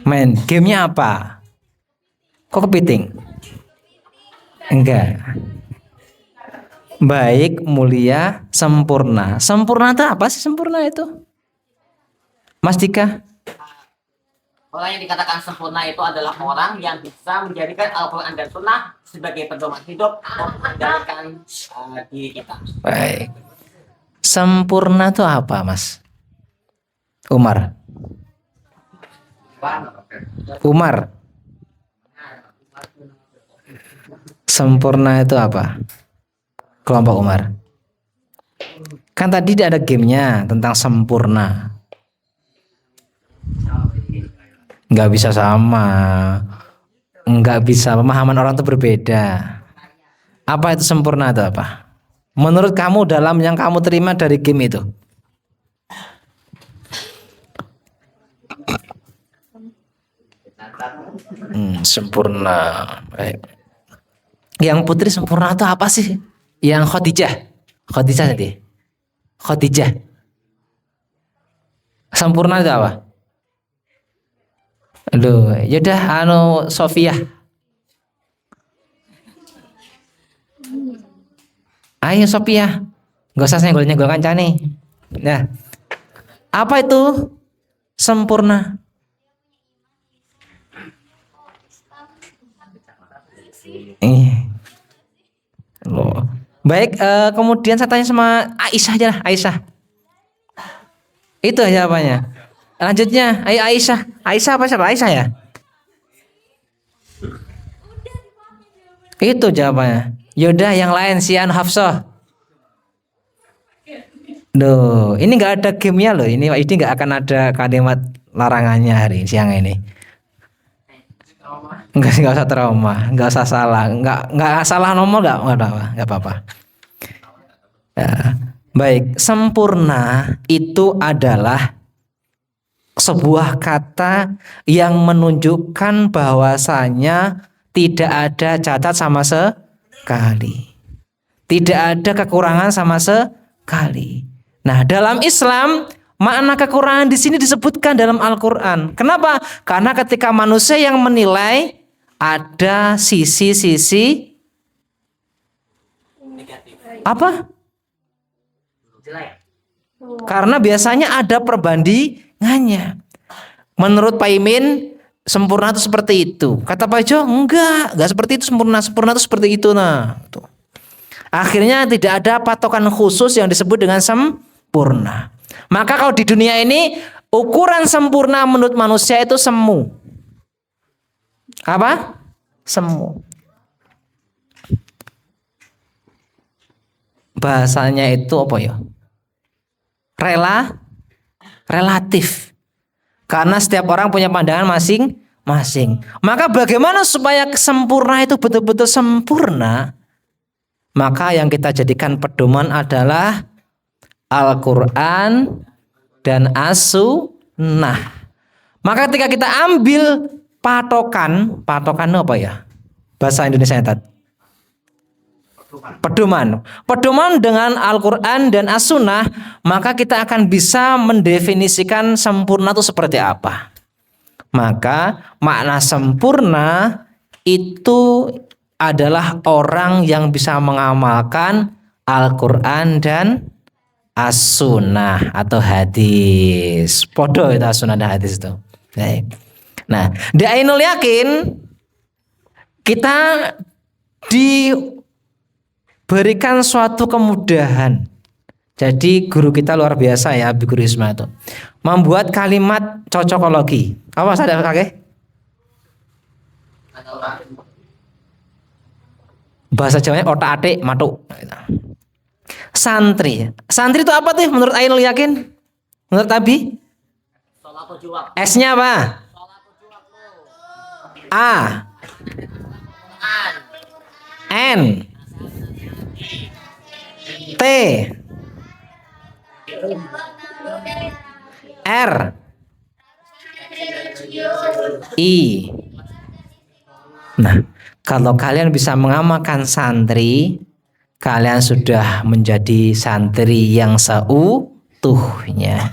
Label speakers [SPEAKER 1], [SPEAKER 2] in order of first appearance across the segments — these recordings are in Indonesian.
[SPEAKER 1] Main gamenya apa? Kok kepiting? Enggak. Baik, mulia, sempurna. Sempurna itu apa sih sempurna itu? Mas Dika?
[SPEAKER 2] Orang yang dikatakan sempurna itu adalah orang yang bisa menjadikan Al-Quran dan Sunnah sebagai pedoman hidup untuk mengendalikan diri kita.
[SPEAKER 1] Baik. Sempurna itu apa, Mas? Umar. Umar. Sempurna itu apa? Kelompok Umar. Kan tadi ada gamenya tentang sempurna. Nggak bisa sama. Nggak bisa, pemahaman orang itu berbeda. Apa itu sempurna itu apa? Menurut kamu dalam yang kamu terima dari game itu? Sempurna. Baik. Yang putri sempurna itu apa sih? Yang Khadijah. Khadijah tadi. Khadijah. Sempurna itu apa? Aduh, yaudah Sofia. Ayo Sofia. Gak usah nyenggol-nyenggol kancane. Nah, apa itu sempurna? Loh. Baik, kemudian saya tanya sama Aisyah aja lah, Aisyah. Itu jawabannya. Lanjutnya, ayo Aisyah. Aisyah apa siapa? Aisyah ya? Itu jawabannya. Yaudah yang lain Sian Hafsah. Duh, ini nggak ada gamenya loh. Ini nggak akan ada kalimat larangannya hari siang ini. Nggak usah trauma, nggak usah salah, nggak salah nomor nggak apa-apa. Ya, baik, sempurna itu adalah sebuah kata yang menunjukkan bahwasanya tidak ada cacat sama sekali, tidak ada kekurangan sama sekali. Nah, dalam Islam makna kekurangan di sini disebutkan dalam Al-Quran. Kenapa? Karena ketika manusia yang menilai ada sisi-sisi apa? Karena biasanya ada perbandingannya. Menurut Pak Imin, sempurna itu seperti itu. Kata Pak Jo, enggak seperti itu sempurna. Sempurna itu seperti itu. Nah, tuh. Akhirnya tidak ada patokan khusus yang disebut dengan sempurna. Maka kalau di dunia ini ukuran sempurna menurut manusia itu semu. Apa? Semu. Bahasanya itu apa ya? Relatif. Karena setiap orang punya pandangan masing-masing. Maka bagaimana supaya sempurna itu betul-betul sempurna? Maka yang kita jadikan pedoman adalah Al-Quran dan As-Sunnah. Maka ketika kita ambil patokan apa ya? Bahasa Indonesia tadi. Pedoman dengan Al-Quran dan As-Sunnah, maka kita akan bisa mendefinisikan sempurna itu seperti apa. Maka makna sempurna itu adalah orang yang bisa mengamalkan Al-Quran dan As-Sunnah atau hadis. Podo itu As-Sunnah dan hadis itu. Nah, di Ainul Yakin kita diberikan suatu kemudahan. Jadi guru kita luar biasa ya, Abi Guru Isma itu membuat kalimat cocokologi. Apa sadar kakek? Bahasa Jawanya otak-atik matuk. Santri itu apa tuh menurut Ainul Yakin? Menurut Abi? S-nya apa? A N T R I. Nah, kalau kalian bisa mengamalkan santri, kalian sudah menjadi santri yang seutuhnya.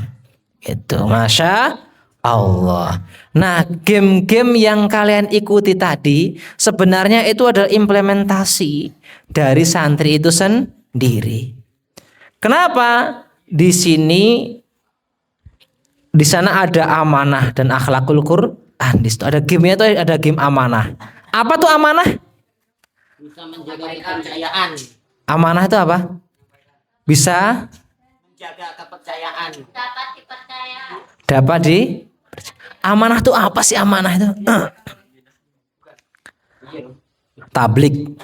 [SPEAKER 1] Itu Masya Allah. Nah, game-game yang kalian ikuti tadi sebenarnya itu adalah implementasi dari santri itu sendiri. Kenapa? Di sana ada amanah dan akhlakul Quran. Di situ ada gamenya, itu ada game amanah. Apa tuh amanah?
[SPEAKER 2] Bisa menjaga kepercayaan.
[SPEAKER 1] Amanah itu apa? Bisa
[SPEAKER 2] Menjaga kepercayaan. Dapat dipercaya.
[SPEAKER 1] dapat di amanah tuh apa sih amanah itu? Tablik.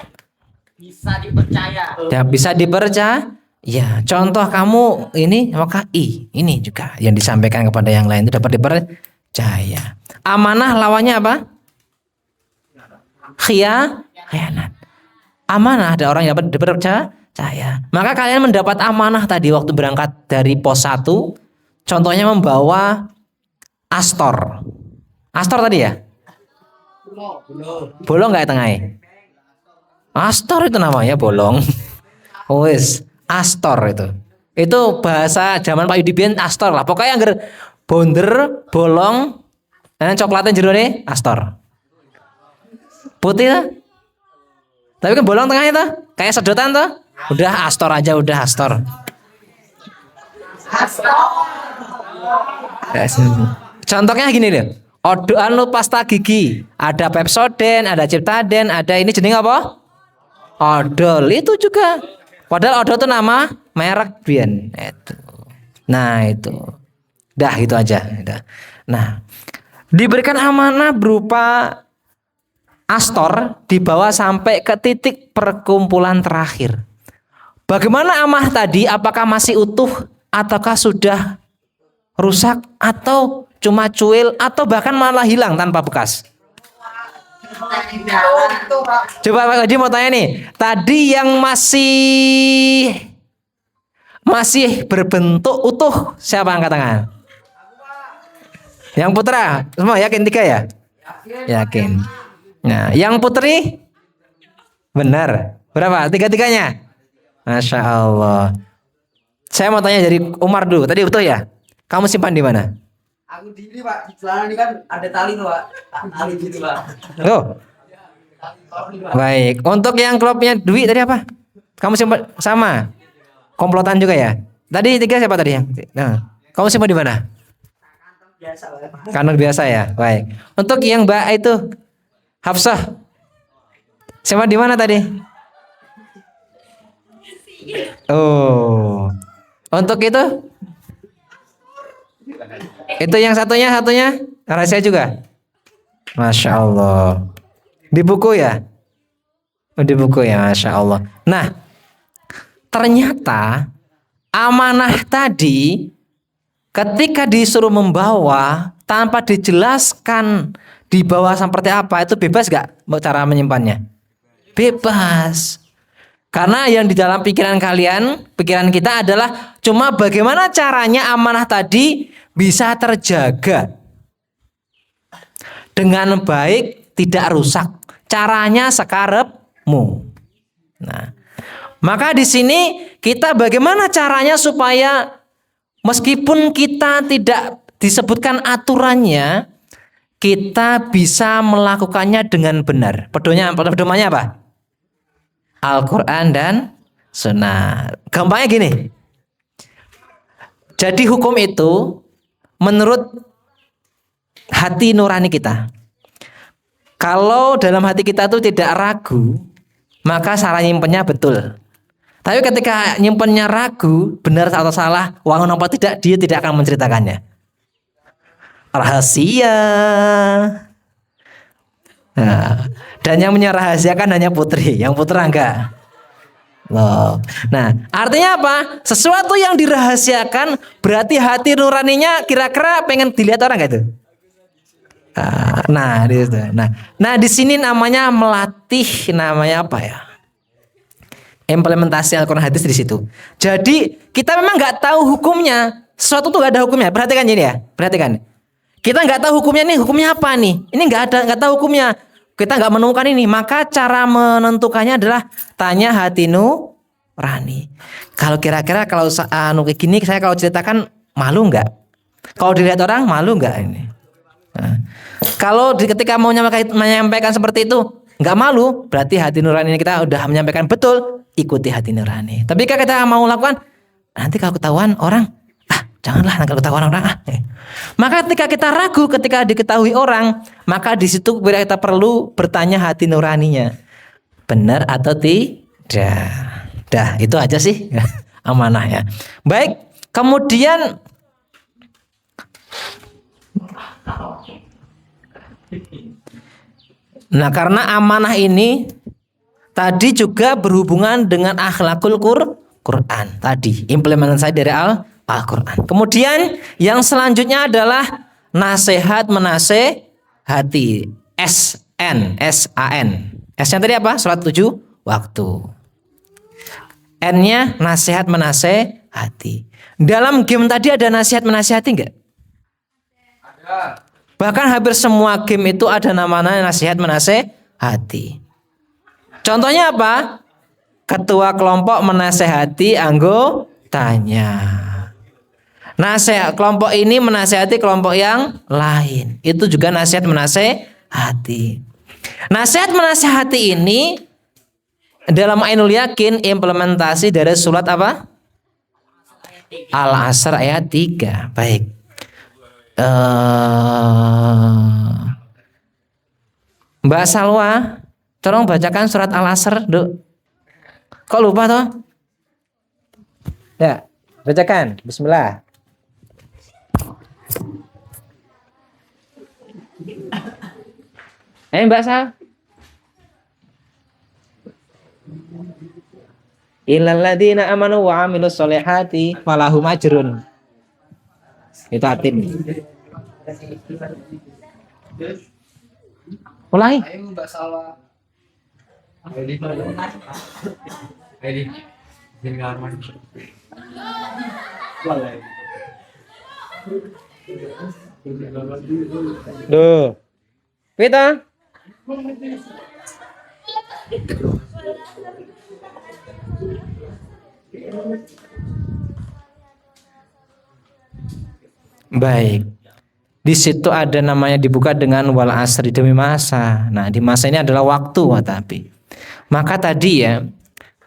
[SPEAKER 2] Bisa dipercaya.
[SPEAKER 1] Ya bisa dipercaya. Ya, contoh kamu ini maka ini juga yang disampaikan kepada yang lain itu dapat dipercaya. Amanah lawannya apa? Khianat. Amanah ada orang yang dapat dipercaya. Maka kalian mendapat amanah tadi waktu berangkat dari pos 1. Contohnya membawa Astor. Astor tadi ya? Bolong nggak tengahnya? Astor itu namanya bolong. Wes, Astor itu. Itu bahasa zaman Pak Yudibian Astor lah. Pokoknya yang bonder, bolong, dan coklatnya jeruk nih Astor. Putih tuh. Tapi kan bolong tengahnya tuh. Kayak sedotan tuh. Udah Astor aja, udah Astor. Contohnya gini deh. Anu pasta gigi, ada Pepsodent, ada Ciptaden, ada ini jenis apa? Odol itu juga. Padahal odol itu nama merek Bian. Itu. Nah itu. Dah itu aja. Nah diberikan amanah berupa Astor dibawa sampai ke titik perkumpulan terakhir. Bagaimana amanah tadi? Apakah masih utuh ataukah sudah rusak atau cuma cuil atau bahkan malah hilang tanpa bekas? Coba Pak Haji mau tanya nih, tadi yang masih berbentuk utuh siapa angkat tangan? Yang putra, semua yakin 3 ya? Yakin. Nah, yang putri? Benar. Berapa? 3-3-nya? Masya Allah. Saya mau tanya dari Umar dulu. Tadi utuh ya? Kamu simpan di mana?
[SPEAKER 3] Aku di ini Pak, di celana ini kan ada tali tuh Pak. Tali gitu Pak.
[SPEAKER 1] Oh. Baik. Untuk yang klubnya Dwi tadi apa? Kamu simpan sama? Komplotan juga ya? Tadi 3 siapa tadi yang? Nah, kamu simpan di mana?
[SPEAKER 3] Biasa Pak.
[SPEAKER 1] Kantong biasa ya. Baik. Untuk yang Mbak itu Hafsah. Simpan di mana tadi? Oh. Untuk itu? Itu yang satunya rahasia juga. Masya Allah. Di buku ya? Oh, di buku ya, Masya Allah. Nah, ternyata amanah tadi ketika disuruh membawa tanpa dijelaskan dibawa seperti apa, itu bebas gak cara menyimpannya? Bebas. Karena yang di dalam pikiran kita adalah cuma bagaimana caranya amanah tadi bisa terjaga dengan baik, tidak rusak. Caranya sekarepmu. Nah, maka di sini kita bagaimana caranya supaya meskipun kita tidak disebutkan aturannya, kita bisa melakukannya dengan benar. Pedomannya apa? Al-Quran dan Sunnah. Gampangnya gini. Jadi hukum itu menurut hati nurani kita. Kalau dalam hati kita itu tidak ragu, maka cara nyimpennya betul. Tapi ketika nyimpennya ragu, benar atau salah, wangun apa tidak, dia tidak akan menceritakannya. Rahasia. Nah, dan yang menyerahasiakan hanya putri, yang putra enggak. Loh. Nah, artinya apa? Sesuatu yang dirahasiakan berarti hati nuraninya kira-kira pengen dilihat orang enggak itu? Nah, di situ. Nah, di sini namanya melatih, namanya apa ya? Implementasi Al-Quran hadis di situ. Jadi kita memang nggak tahu hukumnya. Sesuatu tuh nggak ada hukumnya. Perhatikan ini ya. Perhatikan. Kita nggak tahu hukumnya nih. Hukumnya apa nih? Ini nggak tahu hukumnya. Kita nggak menemukan ini. Maka cara menentukannya adalah tanya hati nurani. Kalau kira-kira kalau kayak gini saya kalau ceritakan malu nggak? Kalau dilihat orang malu nggak ini? Nah, kalau ketika mau menyampaikan seperti itu nggak malu, berarti hati nurani kita udah menyampaikan betul, ikuti hati nurani. Tapi kalau kita mau lakukan, nanti kalau ketahuan orang, janganlah kalau ketahuan orang. Maka ketika kita ragu, ketika diketahui orang, maka di situ kita perlu bertanya hati nuraninya, benar atau tidak. Dah, itu aja sih amanah ya. Baik, kemudian nah, karena amanah ini tadi juga berhubungan dengan akhlakul Quran tadi, implementasi dari Al-Quran. Kemudian yang selanjutnya adalah nasihat menasehati, SN. S-nya tadi apa? Salat 7 waktu. N-nya nasihat menasehati. Dalam game tadi ada nasihat menasehati enggak?
[SPEAKER 3] Ada.
[SPEAKER 1] Bahkan hampir semua game itu ada namanya nasihat menasehati. Contohnya apa? Ketua kelompok menasehati anggotanya. Nasihat kelompok ini menasehati kelompok yang lain. Itu juga nasihat menasehati. Nasihat menasehati ini dalam Ainul Yakin implementasi dari surat apa? Al-Asr ayat 3. Baik. Mbak Salwa, tolong bacakan surat Al-Asr, Duk. Kok lupa toh? Ya, bacakan. Bismillah. Mbak Sal. Illal ladzina amanu wa amilus solihati falahum ajrun. Itu atin. Ulangi.
[SPEAKER 3] Ayo Mbak Salwa. Ini Arman.
[SPEAKER 1] Duh. Kita. Baik. Di situ ada namanya dibuka dengan wal asri, demi masa. Nah, di masa ini adalah waktu, tapi. Maka tadi ya,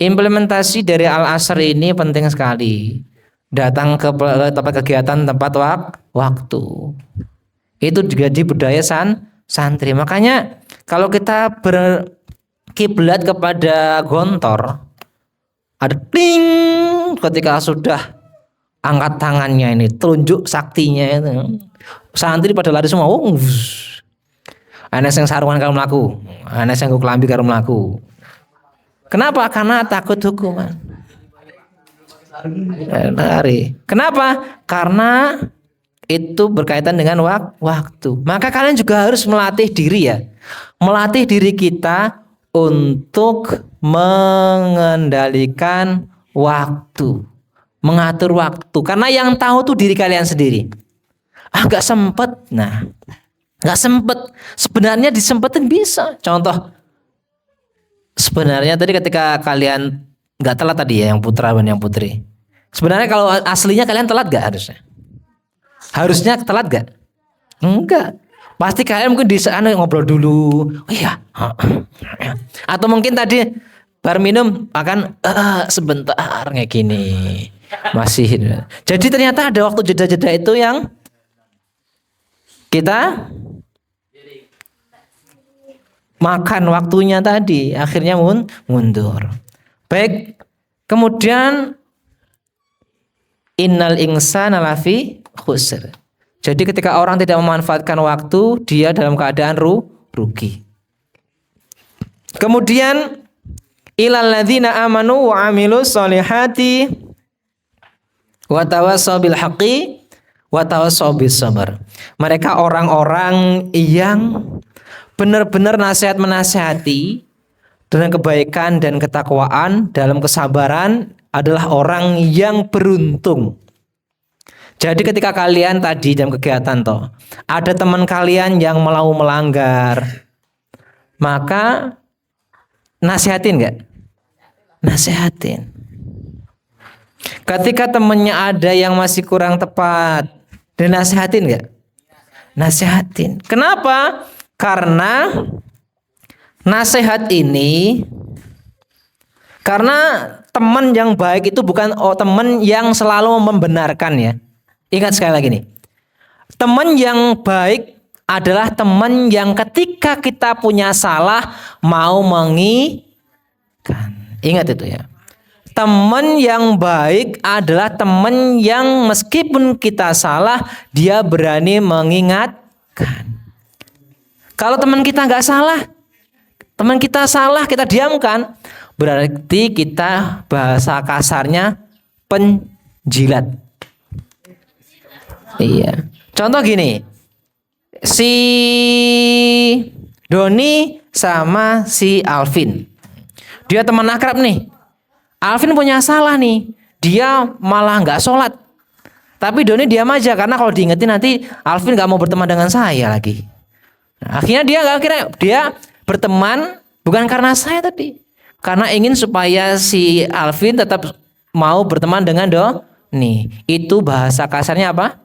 [SPEAKER 1] implementasi dari al-asr ini penting sekali. Datang ke tempat kegiatan, tempat waktu. Itu juga di budaya santri. Makanya kalau kita berkiblat kepada gontor, ada ting ketika sudah angkat tangannya ini, telunjuk saktinya itu. Santri pada lari semua. Ana sing sarungan karo mlaku, ana sing kelambi karo mlaku. Kenapa? Karena takut hukuman. Lari. Kenapa? Karena itu berkaitan dengan waktu. Maka kalian juga harus melatih diri ya. Melatih diri kita untuk mengendalikan waktu. Mengatur waktu. Karena yang tahu tuh diri kalian sendiri. Gak sempet. Nah, gak sempet. Sebenarnya disempetin bisa. Contoh, sebenarnya tadi ketika kalian gak telat tadi ya, yang putra dan yang putri. Sebenarnya kalau aslinya kalian telat gak harusnya? Harusnya telat gak? Enggak. Pasti kalian mungkin di sana ngobrol dulu. Oh iya. Atau mungkin tadi bar minum akan sebentar kayak gini. Masih. Jadi ternyata ada waktu jeda-jeda itu yang kita makan waktunya tadi, akhirnya mundur. Baik. Kemudian innal insana lafi khusr. Jadi ketika orang tidak memanfaatkan waktu, dia dalam keadaan rugi. Kemudian ilal ladzina amanu wa amilus solihati wa tawassaw bil haqqi wa tawassaw bis sabr. Mereka orang-orang yang benar-benar nasihat menasihati dengan kebaikan dan ketakwaan dalam kesabaran adalah orang yang beruntung. Jadi ketika kalian tadi dalam kegiatan ada teman kalian yang mau melanggar, maka nasihatin nggak? Nasihatin. Ketika temannya ada yang masih kurang tepat Dinasehatin nggak? Nasehatin. Kenapa? Karena nasihat ini, karena teman yang baik itu bukan teman yang selalu membenarkan ya. Ingat sekali lagi nih. Teman yang baik adalah teman yang ketika kita punya salah mau mengingatkan. Ingat itu ya. Teman yang baik adalah teman yang meskipun kita salah, dia berani mengingatkan. Kalau teman kita nggak salah, teman kita salah kita diamkan, berarti kita bahasa kasarnya penjilat. Iya. Contoh gini, si Doni sama si Alvin, dia teman akrab nih. Alvin punya salah nih, dia malah nggak sholat. Tapi Doni diam aja karena kalau diingetin nanti Alvin nggak mau berteman dengan saya lagi. Nah, akhirnya dia berteman bukan karena saya tadi, karena ingin supaya si Alvin tetap mau berteman dengan Doni. Itu bahasa kasarnya apa?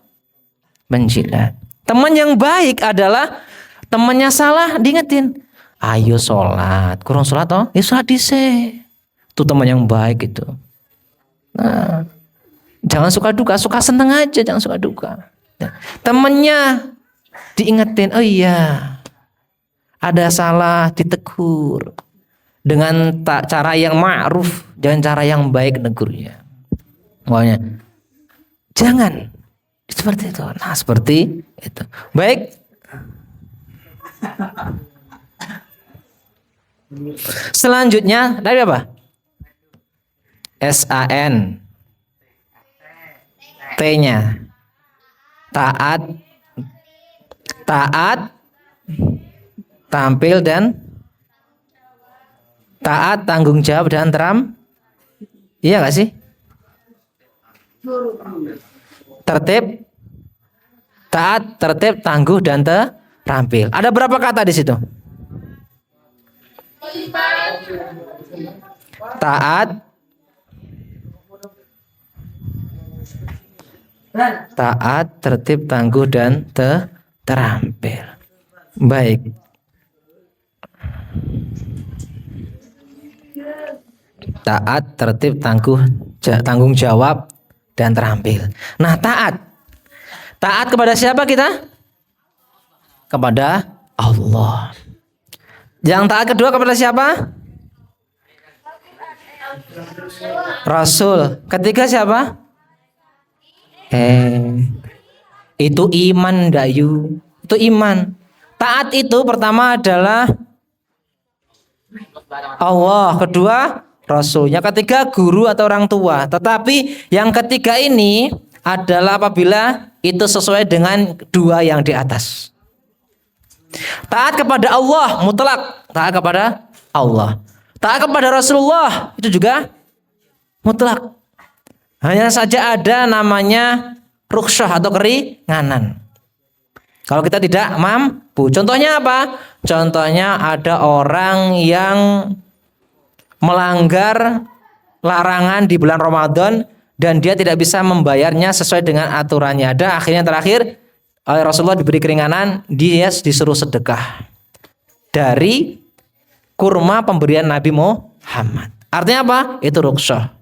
[SPEAKER 1] Menjilat. Teman yang baik adalah temannya salah diingetin. Ayo sholat, kurang sholat toh? Ya sholat dhisik. Itu teman yang baik itu. Nah, jangan suka duka, suka seneng aja, jangan suka duka. Temennya diingetin, oh iya, ada salah ditegur dengan cara yang ma'ruf, dengan cara yang baik negurnya. Pokoknya jangan seperti itu. Nah, seperti itu. Baik. Selanjutnya dari apa? SAN T-nya taat, tampil dan taat, tanggung jawab dan iya gak sih? Tertib, taat, tertib, tangguh dan terampil. Ada berapa kata di situ? Taat, tertib, tangguh dan terampil. Baik. Taat, tertib, tanggung jawab dan terampil. Nah, taat kepada siapa kita? Kepada Allah. Yang taat kedua kepada siapa? Rasul. Ketiga siapa? Itu iman, Dayu. Itu iman. Taat itu pertama adalah Allah, kedua Rasulnya, ketiga guru atau orang tua. Tetapi yang ketiga ini adalah apabila itu sesuai dengan dua yang di atas. Taat kepada Allah mutlak, taat kepada Allah. Taat kepada Rasulullah itu juga mutlak. Hanya saja ada namanya rukhsah atau keringanan. Kalau kita tidak mampu. Contohnya apa? Contohnya ada orang yang melanggar larangan di bulan Ramadan dan dia tidak bisa membayarnya sesuai dengan aturannya. Dan akhirnya terakhir oleh Rasulullah diberi keringanan, dia disuruh sedekah dari kurma pemberian Nabi Muhammad. Artinya apa? Itu rukhsah.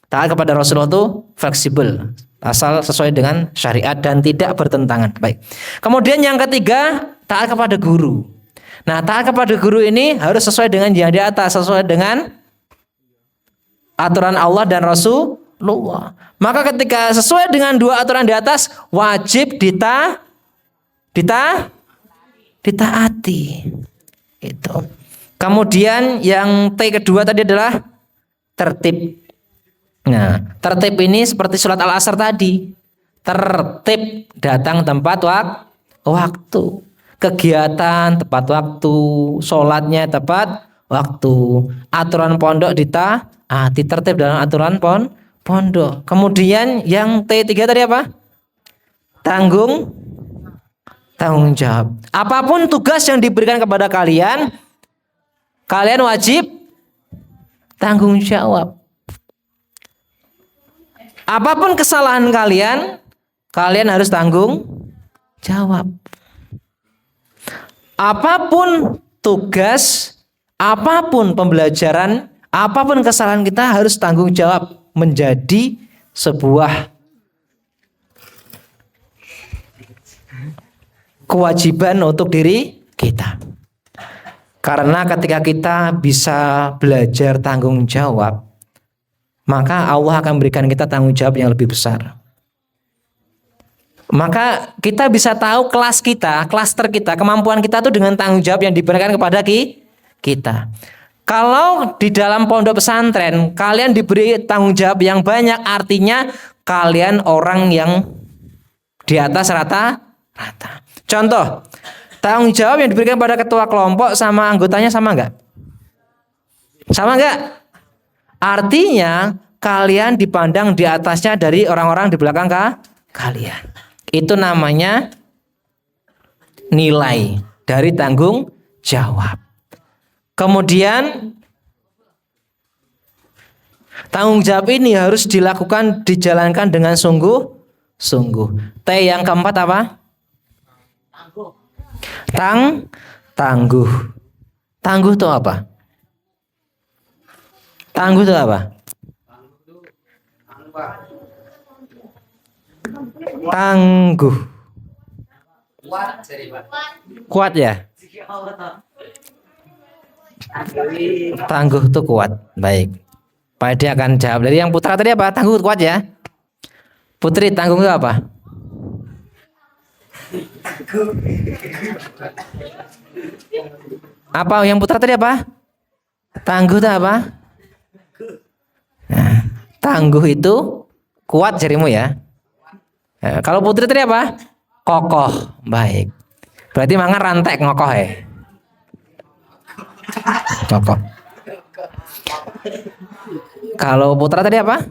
[SPEAKER 1] Taat kepada Rasulullah itu fleksibel, asal sesuai dengan syariat dan tidak bertentangan. Baik. Kemudian yang ketiga, taat kepada guru. Nah, taat kepada guru ini harus sesuai dengan yang di atas, sesuai dengan aturan Allah dan Rasulullah. Maka ketika sesuai dengan dua aturan di atas, wajib ditaati. Itu. Kemudian yang T kedua tadi adalah tertib. Nah, tertib ini seperti surat Al-Asr tadi. Tertib, datang tempat waktu. Kegiatan tepat waktu, sholatnya tepat waktu. Aturan pondok ditaati, tertib dalam aturan pondok. Kemudian yang T3 tadi apa? Tanggung jawab. Apapun tugas yang diberikan kepada kalian wajib tanggung jawab. Apapun kesalahan kalian harus tanggung jawab. Apapun tugas, apapun pembelajaran, apapun kesalahan kita harus tanggung jawab menjadi sebuah kewajiban untuk diri kita. Karena ketika kita bisa belajar tanggung jawab, maka Allah akan berikan kita tanggung jawab yang lebih besar. Maka kita bisa tahu kelas kita, klaster kita, kemampuan kita itu dengan tanggung jawab yang diberikan kepada kita. Kalau di dalam pondok pesantren kalian diberi tanggung jawab yang banyak, artinya kalian orang yang di atas rata-rata. Contoh, tanggung jawab yang diberikan pada ketua kelompok sama anggotanya sama enggak? Sama enggak? Artinya kalian dipandang di atasnya dari orang-orang di belakang kalian. Itu namanya nilai dari tanggung jawab. Kemudian tanggung jawab ini harus dijalankan dengan sungguh-sungguh. T yang keempat apa? Tangguh. Tangguh itu apa? Tangguh itu apa? Tangguh. Kuat ya? Tangguh itu kuat. Baik. Pak Edi akan jawab. Dari yang putra tadi apa? Tangguh kuat ya? Putri, tangguh itu apa? Apa yang putra tadi apa? Tangguh itu apa? Nah, tangguh itu kuat jarimu ya. Nah, kalau putri tadi apa? Kokoh. Baik. Berarti mangan rantek ngokoh ya. Kokoh. Kalau putra tadi apa?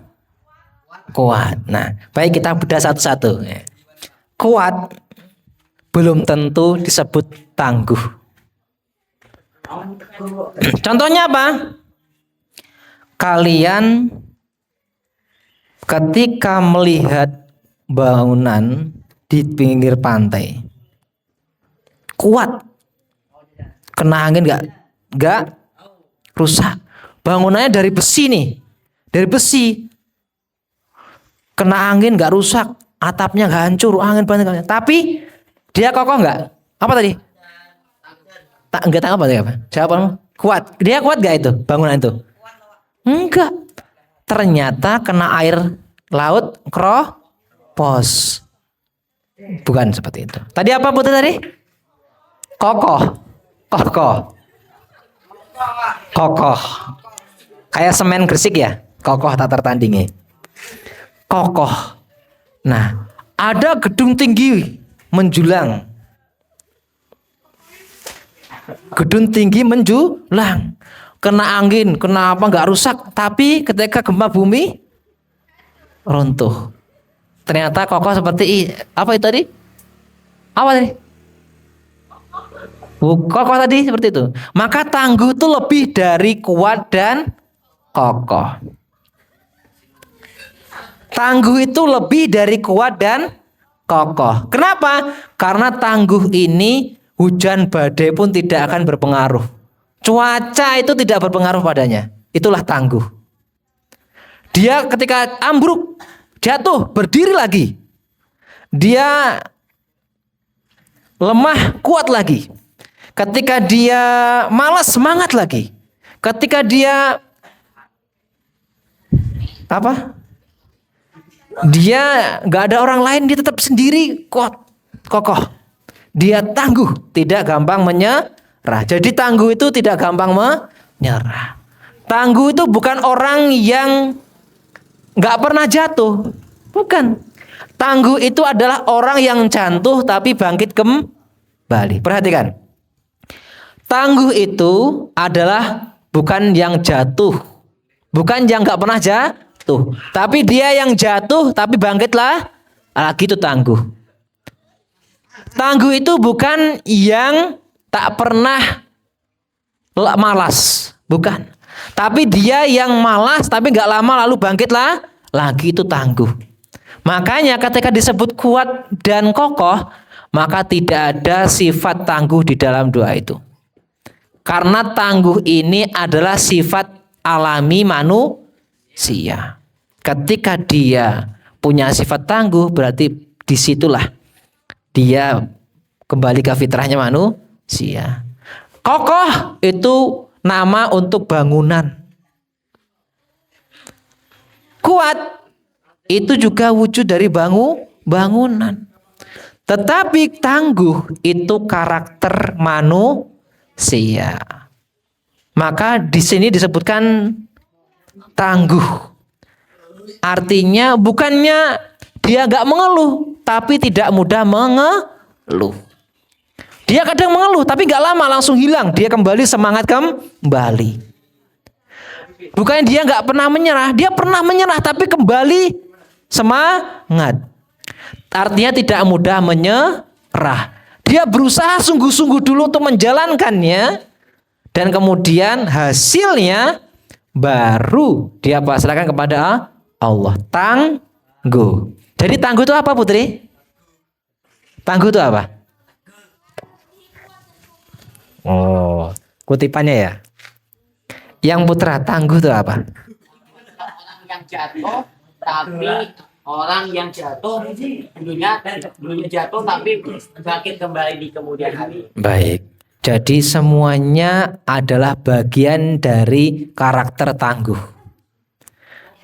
[SPEAKER 1] Kuat. Nah, baik kita bedah satu-satu. Kuat belum tentu disebut tangguh. Contohnya apa? Kalian ketika melihat bangunan di pinggir pantai, kuat, kena angin nggak rusak. Bangunannya dari besi nih, dari besi, kena angin nggak rusak, atapnya nggak hancur, angin banting. Tapi dia kokoh nggak? Apa tadi? Nggak tahu apa tadi apa? Jawabanmu kuat. Dia kuat nggak itu bangunan itu? Enggak. Ternyata kena air laut keropos. Bukan seperti itu. Tadi apa putih tadi? Kokoh. Kayak semen Gresik ya. Kokoh tak tertandingi. Kokoh. Nah, ada gedung tinggi menjulang. Gedung tinggi menjulang. Kena angin, kena apa nggak rusak. Tapi ketika gempa bumi runtuh. Ternyata kokoh seperti apa itu tadi? Apa tadi? Kokoh tadi seperti itu. Maka tangguh itu lebih dari kuat dan kokoh. Tangguh itu lebih dari kuat dan kokoh. Kenapa? Karena tangguh ini hujan badai pun tidak akan berpengaruh. Cuaca itu tidak berpengaruh padanya. Itulah tangguh. Dia ketika ambruk, jatuh, berdiri lagi. Dia lemah, kuat lagi. Ketika dia malas, semangat lagi. Ketika dia apa? Dia nggak ada orang lain, dia tetap sendiri, kuat, kokoh. Dia tangguh, tidak gampang menyerah. Jadi tangguh itu tidak gampang menyerah. Tangguh itu bukan orang yang nggak pernah jatuh, bukan. Tangguh itu adalah orang yang jatuh tapi bangkit kembali. Perhatikan, tangguh itu adalah bukan yang jatuh, bukan yang nggak pernah jatuh, tapi dia yang jatuh tapi bangkitlah lagi, itu tangguh. Tangguh itu bukan yang tak pernah malas, bukan. Tapi dia yang malas tapi nggak lama lalu bangkitlah lagi, itu tangguh. Makanya ketika disebut kuat dan kokoh, maka tidak ada sifat tangguh di dalam doa itu. Karena tangguh ini adalah sifat alami manusia. Ketika dia punya sifat tangguh, berarti disitulah dia kembali ke fitrahnya manusia. Kokoh itu nama untuk bangunan. Kuat itu juga wujud dari bangunan. Tetapi tangguh itu karakter manusia. Maka di sini disebutkan tangguh. Artinya bukannya dia gak mengeluh, tapi tidak mudah mengeluh. Dia kadang mengeluh, tapi gak lama langsung hilang. Dia kembali semangat kembali. Bukannya dia gak pernah menyerah, dia pernah menyerah, tapi kembali semangat. Artinya tidak mudah menyerah. Dia berusaha sungguh-sungguh dulu untuk menjalankannya. Dan kemudian hasilnya baru dia pasrahkan kepada Allah. Tangguh. Jadi tangguh itu apa, Putri? Tangguh itu apa? Oh, kutipannya ya. Yang Putra, tangguh itu apa?
[SPEAKER 2] Orang yang jatuh, tapi orang yang jatuh dulunya jatuh tapi bangkit kembali di kemudian hari.
[SPEAKER 1] Baik. Jadi semuanya adalah bagian dari karakter tangguh.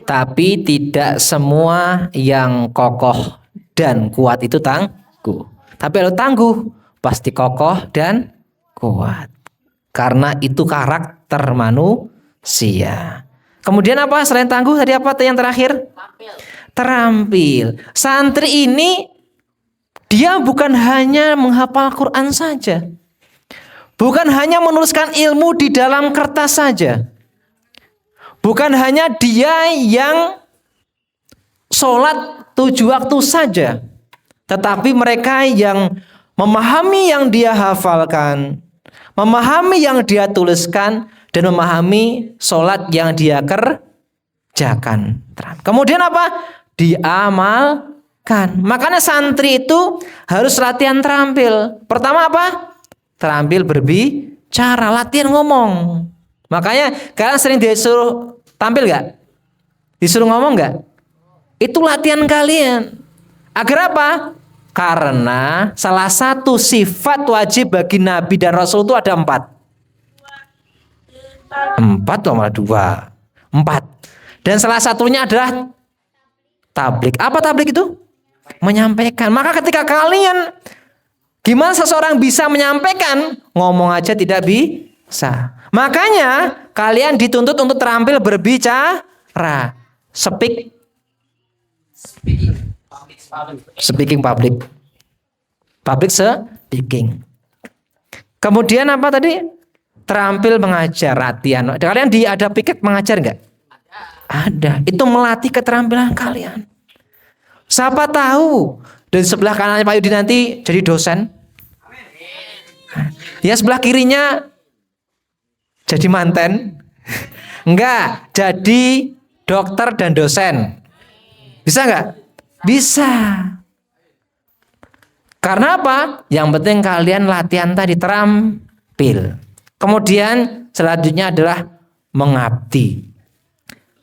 [SPEAKER 1] Tapi tidak semua yang kokoh dan kuat itu tangguh. Tapi kalau tangguh pasti kokoh dan kuat. Karena itu karakter manusia. Kemudian apa selain tangguh tadi apa yang terakhir? Terampil. Santri ini dia bukan hanya menghafal Quran saja. Bukan hanya menuliskan ilmu di dalam kertas saja. Bukan hanya dia yang sholat 7 waktu saja. Tetapi mereka yang memahami yang dia hafalkan, memahami yang dia tuliskan, dan memahami sholat yang dia kerjakan. Kemudian apa? Diamalkan. Makanya santri itu harus latihan terampil. Pertama apa? Terampil berbicara, latihan ngomong. Makanya kalian sering disuruh tampil gak? Disuruh ngomong gak? Itu latihan kalian. Agar apa? Karena salah satu sifat wajib bagi Nabi dan Rasul itu ada 4. 4 atau malah 2. 4. Dan salah satunya adalah tablik. Apa tablik itu? Menyampaikan. Maka ketika kalian, gimana seseorang bisa menyampaikan? Ngomong aja tidak bisa. Makanya kalian dituntut untuk terampil berbicara. Speaking public. Public speaking. Kemudian apa tadi? Terampil mengajar, latihan. Kalian ada piket mengajar enggak? Ada. Itu melatih keterampilan kalian. Siapa tahu dari sebelah kanannya Pak Yudi nanti jadi dosen. Ya sebelah kirinya jadi manten. Enggak, jadi dokter dan dosen. Bisa enggak? Bisa. Karena apa? Yang penting kalian latihan tadi terampil. Kemudian selanjutnya adalah mengabdi.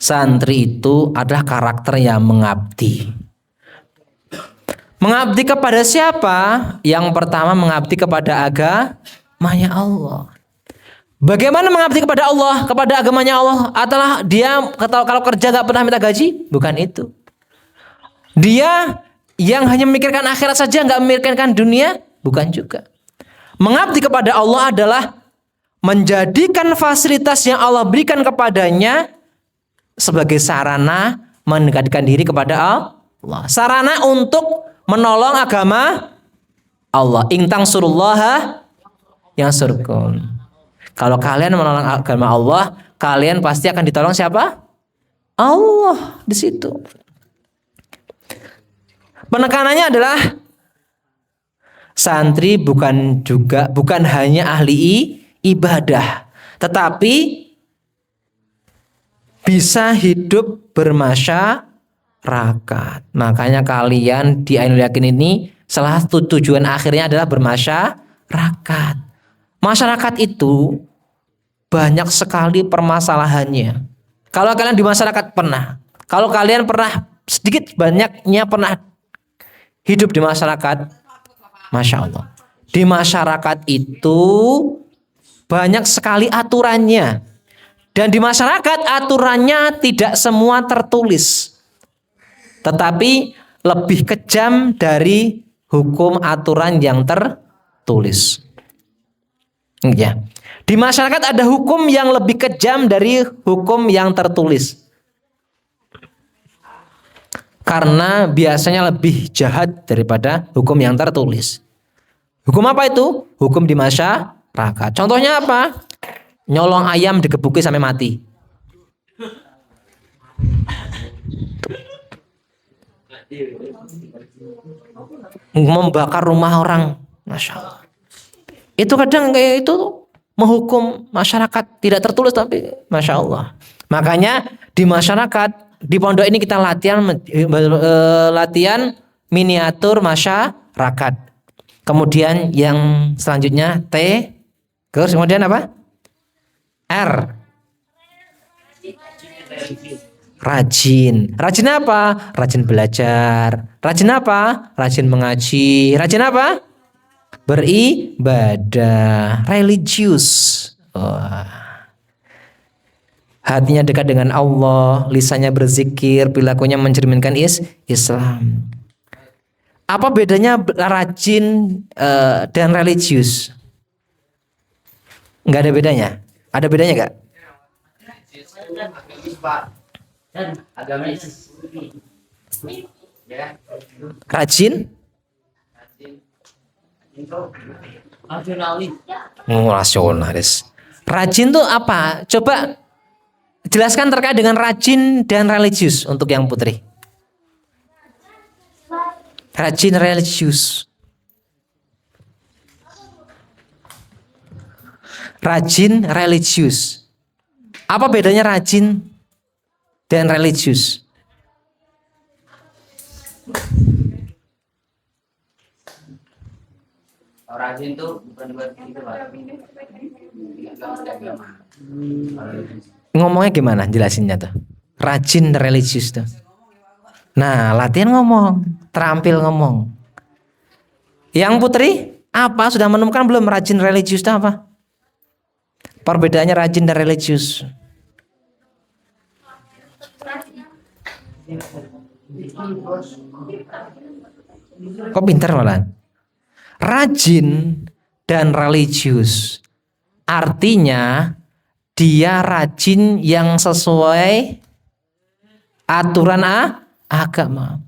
[SPEAKER 1] Santri itu adalah karakter yang mengabdi. Mengabdi kepada siapa? Yang pertama mengabdi kepada agamanya Allah. Bagaimana mengabdi kepada Allah, kepada agamanya Allah? Adalah dia kalau kerja gak pernah minta gaji? Bukan itu. Dia yang hanya memikirkan akhirat saja, gak memikirkan dunia? Bukan juga. Mengabdi kepada Allah adalah menjadikan fasilitas yang Allah berikan kepadanya sebagai sarana mendekatkan diri kepada Allah. Sarana untuk menolong agama Allah. Intang surullaha yang surkum. Kalau kalian menolong agama Allah, kalian pasti akan ditolong siapa? Allah di situ. Penekanannya adalah santri bukan hanya ahli ibadah, tetapi bisa hidup bermasyarakat. masyarakat. Makanya kalian di Ainul Yakin ini salah satu tujuan akhirnya adalah bermasyarakat. Masyarakat itu banyak sekali permasalahannya. Kalau kalian di masyarakat pernah, kalau kalian pernah sedikit banyaknya pernah hidup di masyarakat, Masya Allah. Di masyarakat itu banyak sekali aturannya. Dan di masyarakat aturannya tidak semua tertulis. Tetapi lebih kejam dari hukum aturan yang tertulis. Ya. Di masyarakat ada hukum yang lebih kejam dari hukum yang tertulis. Karena biasanya lebih jahat daripada hukum yang tertulis. Hukum apa itu? Hukum di masyarakat. Contohnya apa? Nyolong ayam digebuki sampai mati. Membakar rumah orang. Masya Allah. Itu kadang kayak itu menghukum masyarakat tidak tertulis tapi Masya Allah. Makanya di masyarakat di pondok ini kita latihan miniatur masyarakat. Kemudian yang selanjutnya T, kemudian apa? R. Rajin. Rajin apa? Rajin belajar. Rajin apa? Rajin mengaji. Rajin apa? Beribadah. Religius. Hatinya dekat dengan Allah, lisannya berzikir, perilakunya mencerminkan Islam. Apa bedanya rajin dan religius? Nggak ada bedanya. Ada bedanya nggak? Rajin? Rasionalis. Rajin tuh apa? Coba jelaskan terkait dengan rajin dan religius untuk yang putri. Rajin religius. Rajin religius. Apa bedanya rajin dan religius?
[SPEAKER 3] Rajin tuh bukan buat itu, Pak.
[SPEAKER 1] Ngomongnya gimana? Jelasinnya tuh. Rajin religius tuh. Nah, latihan ngomong, terampil ngomong. Yang putri, apa sudah menemukan belum rajin religius itu apa? Perbedaannya rajin dan religius. Kok pintar malah? Rajin dan religius. Artinya dia rajin yang sesuai aturan agama.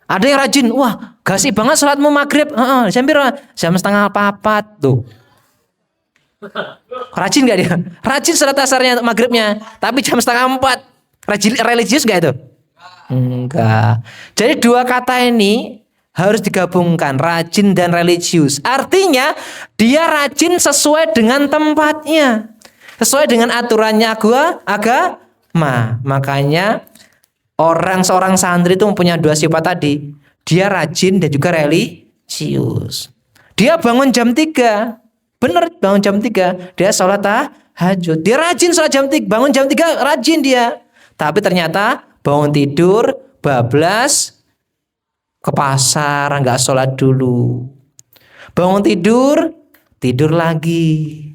[SPEAKER 1] Ada yang rajin, wah gasih banget sholatmu maghrib, jam 3:30 tuh. Rajin gak dia? Rajin sholat asarnya maghribnya, tapi jam 3:30. Rajin religius gak itu? Enggak. Jadi dua kata ini harus digabungkan, rajin dan religius. Artinya dia rajin sesuai dengan tempatnya, sesuai dengan aturannya agama. Makanya seorang santri itu mempunyai dua sifat tadi. Dia rajin dan juga religius. Dia bangun jam 3. Benar bangun jam 3. Dia sholat tahajud. Dia rajin sholat jam 3. Bangun jam 3 rajin dia. Tapi ternyata bangun tidur, bablas, ke pasar, nggak sholat dulu. Bangun tidur, tidur lagi.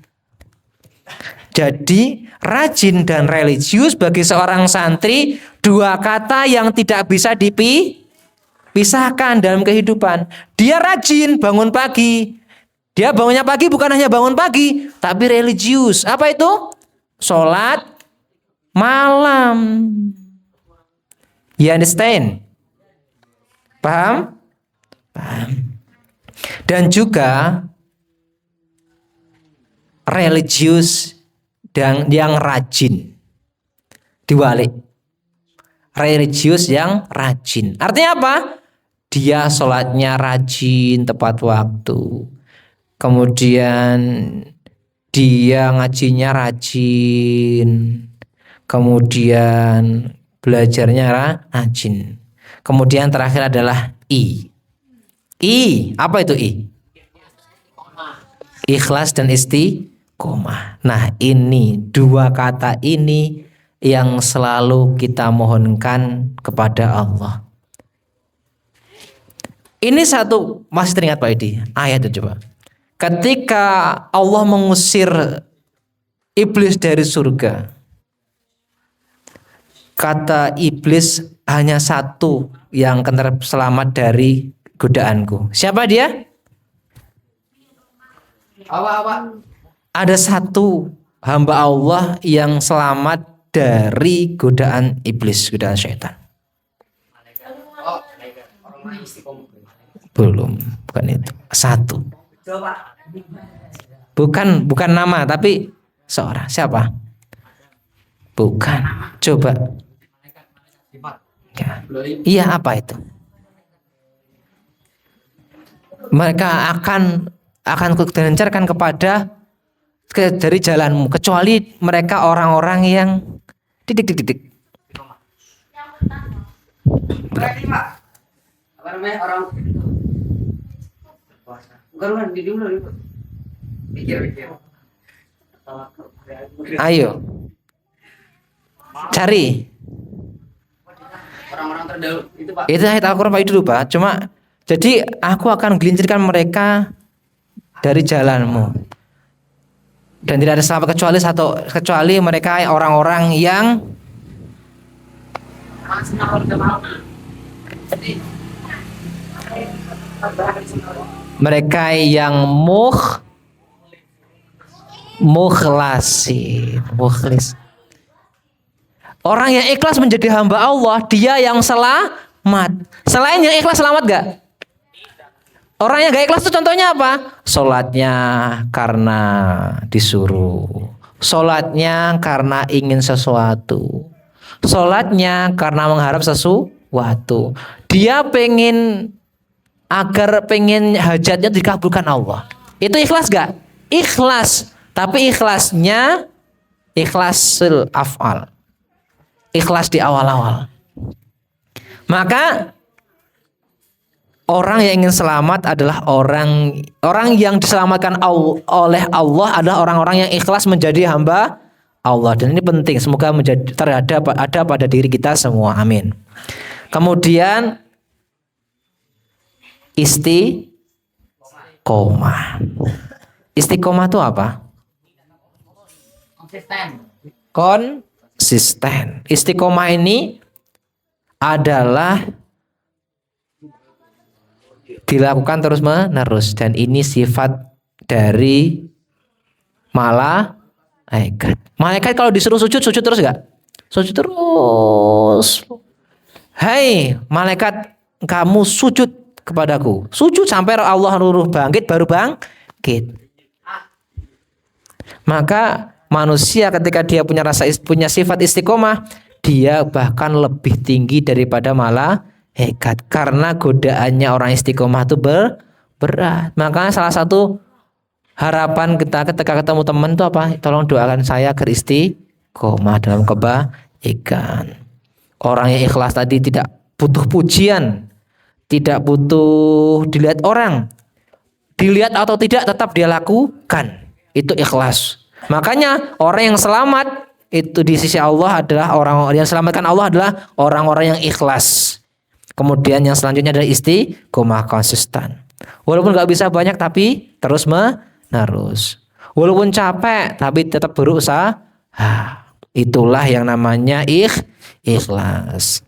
[SPEAKER 1] Jadi rajin dan religius bagi seorang santri dua kata yang tidak bisa dipisahkan dalam kehidupan. Dia rajin bangun pagi. Dia bangunnya pagi bukan hanya bangun pagi, tapi religius. Apa itu? Sholat malam. You understand? Paham? Paham. Dan juga religius dan yang rajin. Diwalik. Religius yang rajin. Artinya apa? Dia sholatnya rajin tepat waktu. Kemudian dia ngajinya rajin. Kemudian belajarnya rajin. Kemudian terakhir adalah I. I, apa itu I? Ikhlas dan istiqomah. Nah, ini dua kata ini yang selalu kita mohonkan kepada Allah. Ini satu, masih teringat Pak Edi, ayat itu coba. Ketika Allah mengusir iblis dari surga, kata iblis hanya satu yang akan selamat dari godaanku. Siapa dia?
[SPEAKER 3] Apa?
[SPEAKER 1] Ada satu hamba Allah yang selamat dari godaan iblis, godaan syaitan.
[SPEAKER 3] Oh, orang istiqomah.
[SPEAKER 1] Belum, bukan itu. Satu.
[SPEAKER 3] Coba.
[SPEAKER 1] Bukan nama tapi seorang. Siapa? Bukan. Coba. Ya. Iya, apa itu? Mereka akan kugencarkan kepada dari jalanmu, kecuali mereka orang-orang yang titik.
[SPEAKER 3] Berarti Pak. Apa namanya orang? Bukan di dulu. Pikir.
[SPEAKER 1] Ayo. Cari.
[SPEAKER 3] Orang-orang terdahulu itu Pak.
[SPEAKER 1] Itu ayat Al-Quran Pak dulu Pak. Cuma jadi aku akan gelincirkan mereka dari jalanmu. Dan tidak ada selamat kecuali mereka orang-orang yang mukhlis. Orang yang ikhlas menjadi hamba Allah, dia yang selamat. Selain yang ikhlas selamat gak? Orang yang gak ikhlas itu contohnya apa? Sholatnya karena disuruh. Sholatnya karena ingin sesuatu. Sholatnya karena mengharap sesuatu. Dia pengen hajatnya dikabulkan Allah. Itu ikhlas gak? Ikhlas. Tapi ikhlasnya ikhlasul af'al. Ikhlas di awal-awal. Maka orang yang ingin selamat adalah orang yang diselamatkan oleh Allah adalah orang-orang yang ikhlas menjadi hamba Allah. Dan ini penting, semoga ada pada diri kita semua. Amin. Kemudian istiqomah. Istiqomah itu apa? Konsisten. Istiqomah ini adalah dilakukan terus-menerus, dan ini sifat dari malaikat. Malaikat kalau disuruh sujud terus gak? Sujud terus. Hai malaikat, kamu sujud kepadaku. Sujud sampai Allah nuruh bangkit, baru bangkit. Maka manusia ketika dia punya sifat istiqomah, dia bahkan lebih tinggi daripada malaikat, karena godaannya orang istiqomah itu berat. Makanya salah satu harapan kita ketika ketemu teman itu apa? Tolong doakan saya agar istiqomah dalam kebaikan. Orang yang ikhlas tadi tidak butuh pujian, tidak butuh dilihat orang. Dilihat atau tidak tetap dia lakukan. Itu ikhlas. Makanya orang yang selamat itu di sisi Allah adalah orang-orang yang selamatkan Allah adalah orang-orang yang ikhlas. Kemudian yang selanjutnya adalah istiqomah, konsisten. Walaupun gak bisa banyak tapi terus menerus. Walaupun capek tapi tetap berusaha. Itulah yang namanya ikhlas.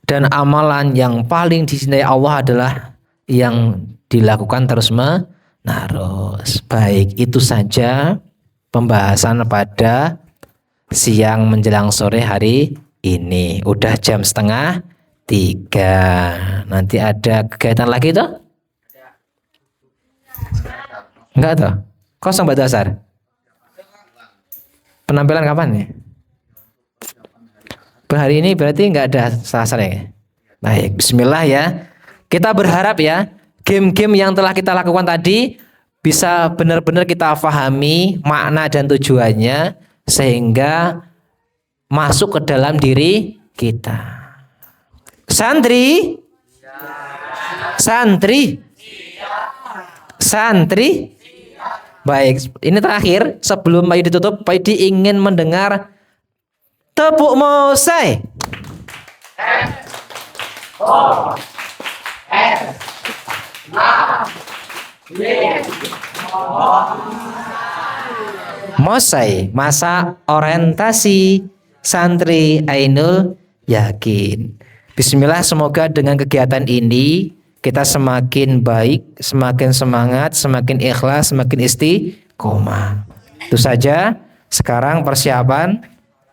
[SPEAKER 1] Dan amalan yang paling dicintai Allah adalah yang dilakukan terus menerus. Baik, itu saja pembahasan pada siang menjelang sore hari ini. Udah jam 2:30. Nanti ada kegiatan lagi tuh? Enggak tuh? Kosong Mbak Dasar. Penampilan kapan nih? Hari ini berarti enggak ada Selasa ya? Baik, bismillah ya. Kita berharap ya game-game yang telah kita lakukan tadi bisa benar-benar kita pahami makna dan tujuannya sehingga masuk ke dalam diri kita. Santri? Santri? Santri? Baik, ini terakhir sebelum Pak Yudi ditutup, Pak Yudi ingin mendengar tepuk Mosai. Mosai, masa orientasi santri Ainul Yakin. Bismillah, semoga dengan kegiatan ini kita semakin baik, semakin semangat, semakin ikhlas, semakin istiqomah. Itu saja. Sekarang persiapan.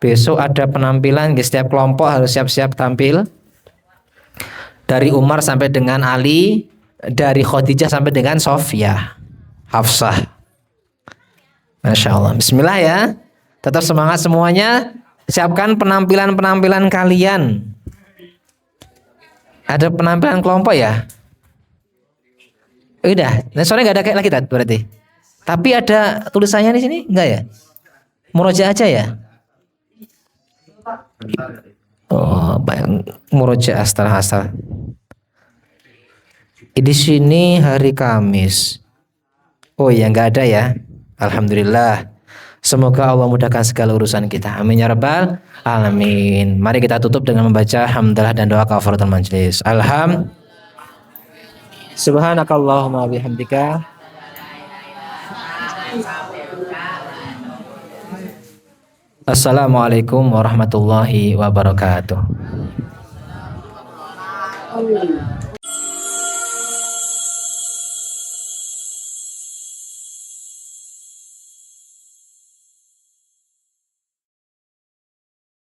[SPEAKER 1] Besok ada penampilan, setiap kelompok harus siap-siap tampil. Dari Umar sampai dengan Ali, dari Khadijah sampai dengan Sofia, Hafsah. Masya Allah. Bismillah ya. Tetap semangat semuanya. Siapkan penampilan-penampilan kalian. Ada penampilan kelompok ya? Udah. Nah, soalnya nggak ada kayak lagi berarti. Tapi ada tulisannya di sini enggak ya? Murojaah aja ya? Oh, baik. Murojaah asal. Di sini hari Kamis. Oh ya, nggak ada ya. Alhamdulillah. Semoga Allah mudahkan segala urusan kita. Amin ya rabbal alamin. Mari kita tutup dengan membaca hamdalah dan doa kafaratul majlis. Subhanakallahumma bihamdika. Assalamualaikum warahmatullahi wabarakatuh.